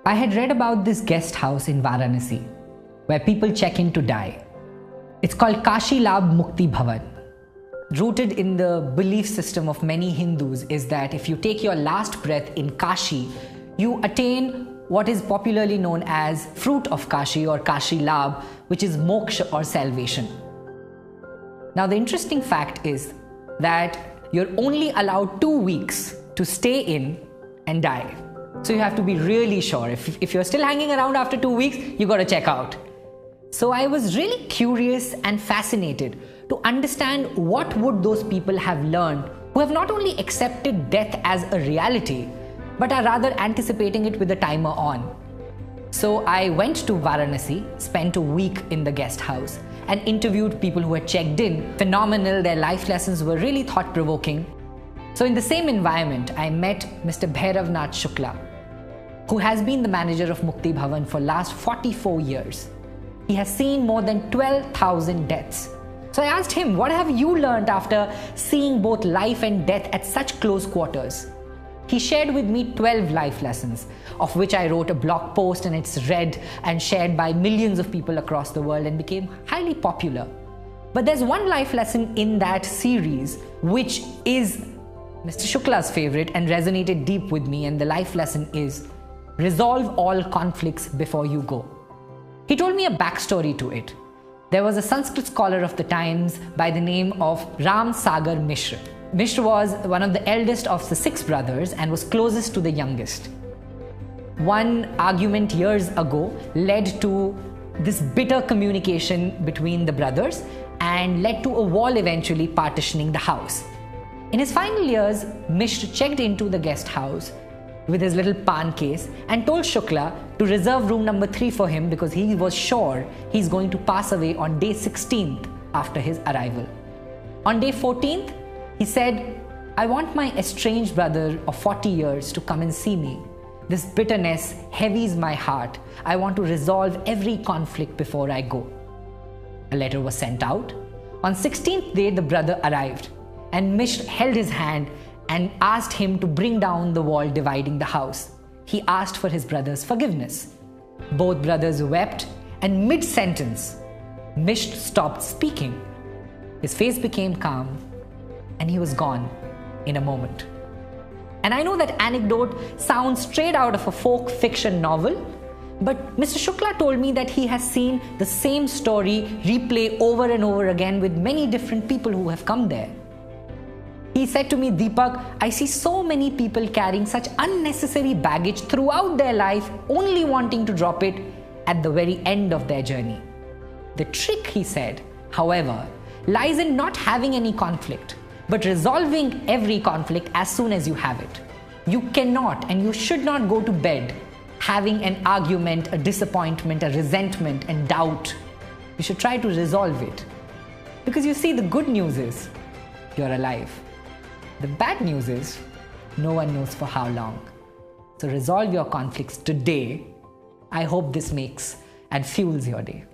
I had read about this guest house in Varanasi where people check in to die. It's called Kashi, labh, mukti, bhawan. Rooted in the belief system of many Hindus is that if you take your last breath in Kashi, you attain what is popularly known as fruit of Kashi or Kashi labh, which is moksha or salvation. Now the interesting fact is that you're only allowed 2 weeks to stay in and die. So you have to be really sure. If you're still hanging around after 2 weeks, you got to check out. So I was really curious and fascinated to understand what would those people have learned who have not only accepted death as a reality, but are rather anticipating it with the timer on. So I went to Varanasi, spent a week in the guest house and interviewed people who had checked in. Phenomenal, their life lessons were really thought-provoking. So in the same environment, I met Mr. Bhairavnath Shukla, who has been the manager of Mukti Bhawan for last 44 years. He has seen more than 12,000 deaths. So I asked him, what have you learned after seeing both life and death at such close quarters? He shared with me 12 life lessons, of which I wrote a blog post, and it's read and shared by millions of people across the world and became highly popular. But there's one life lesson in that series which is Mr. Shukla's favorite and resonated deep with me, and the life lesson is resolve all conflicts before you go. He told me a backstory to it. There was a Sanskrit scholar of the times by the name of Ram Sagar Mishra. Mishra was one of the eldest of the 6 brothers and was closest to the youngest. One argument years ago led to this bitter communication between the brothers and led to a wall eventually partitioning the house. In his final years, Mishra checked into the guest house with his little pan case and told Shukla to reserve room number 3 for him because he was sure he's going to pass away on day 16th after his arrival. On day 14th, he said, I want my estranged brother of 40 years to come and see me. This bitterness heavies my heart. I want to resolve every conflict before I go. A letter was sent out. On 16th day, the brother arrived and Mishra held his hand and asked him to bring down the wall dividing the house. He asked for his brother's forgiveness. Both brothers wept, and mid-sentence, Mishra stopped speaking. His face became calm, and he was gone in a moment. And I know that anecdote sounds straight out of a folk fiction novel, but Mr. Shukla told me that he has seen the same story replay over and over again with many different people who have come there. He said to me, Deepak, I see so many people carrying such unnecessary baggage throughout their life, only wanting to drop it at the very end of their journey. The trick, he said, however, lies in not having any conflict, but resolving every conflict as soon as you have it. You cannot and you should not go to bed having an argument, a disappointment, a resentment and doubt. You should try to resolve it. Because you see, the good news is you're alive. The bad news is no one knows for how long. So resolve your conflicts today. I hope this makes and fuels your day.